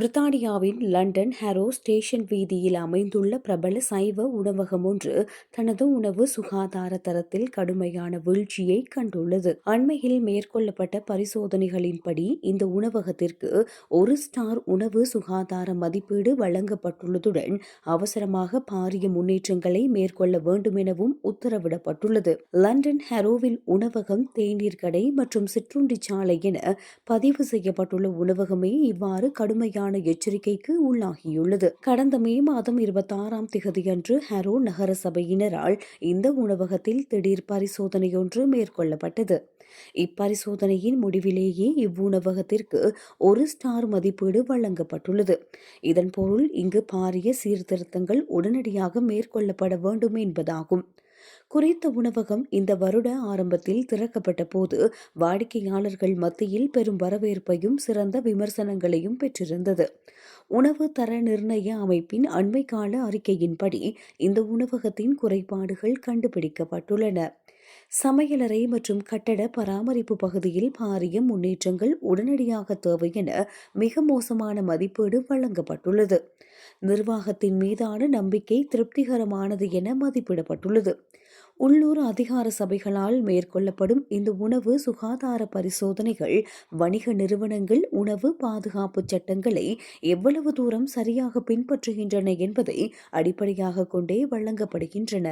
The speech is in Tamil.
பிரித்தானியாவின் லண்டன் ஹாரோ ஸ்டேஷன் வீதியில் அமைந்துள்ள பிரபல சைவ உணவகம் ஒன்று தனது உணவு சுகாதார தரத்தில் கடுமையான வீழ்ச்சியை கண்டுள்ளது. அண்மையில் மேற்கொள்ளப்பட்ட பரிசோதனைகளின்படி இந்த உணவகத்திற்கு 1 ஸ்டார் உணவு சுகாதார மதிப்பீடு வழங்கப்பட்டுள்ளதுடன் அவசரமாக பாரிய முன்னேற்றங்களை மேற்கொள்ள வேண்டும் எனவும் உத்தரவிடப்பட்டுள்ளது. லண்டன் ஹாரோவில் உணவகம், தேநீர் கடை மற்றும் சிற்றுண்டி சாலை என பதிவு செய்யப்பட்டுள்ள உணவகமே இவ்வாறு கடுமையான எச்சரிக்கைக்கு உள்ளாகியுள்ளது. கடந்த மே மாதம் 26ஆம் திகதியன்று ஹாரோ நகர சபையினரால் இந்த உணவகத்தில் திடீர் பரிசோதனையொன்று மேற்கொள்ளப்பட்டது. இப்பரிசோதனையின் முடிவிலேயே இவ்வுணவகத்திற்கு 1 ஸ்டார் மதிப்பீடு வழங்கப்பட்டுள்ளது. இதன் பொருள் இங்கு பாரிய சீர்திருத்தங்கள் உடனடியாக மேற்கொள்ளப்பட வேண்டும் என்பதாகும். குறித்த உணவகம் இந்த வருட ஆரம்பத்தில் திறக்கப்பட்ட போது வாடிக்கையாளர்கள் மத்தியில் பெரும் வரவேற்பையும் சிறந்த விமர்சனங்களையும் பெற்றிருந்தது. உணவு தர நிர்ணய அமைப்பின் அண்மை கால அறிக்கையின்படி இந்த உணவகத்தின் குறைபாடுகள் கண்டுபிடிக்கப்பட்டுள்ளன. சமையலறை மற்றும் கட்டட பராமரிப்பு பகுதியில் பாரிய முன்னேற்றங்கள் உடனடியாக தேவை என மிக மோசமான மதிப்பீடு வழங்கப்பட்டுள்ளது. நிர்வாகத்தின் மீதான நம்பிக்கை திருப்திகரமானது என மதிப்பிடப்பட்டுள்ளது. உள்ளூர் அதிகார சபைகளால் மேற்கொள்ளப்படும் இந்த உணவு சுகாதார பரிசோதனைகள் வணிக நிறுவனங்கள் உணவு பாதுகாப்பு சட்டங்களை எவ்வளவு தூரம் சரியாக பின்பற்றுகின்றன என்பதை அடிப்படையாக கொண்டே வழங்கப்படுகின்றன.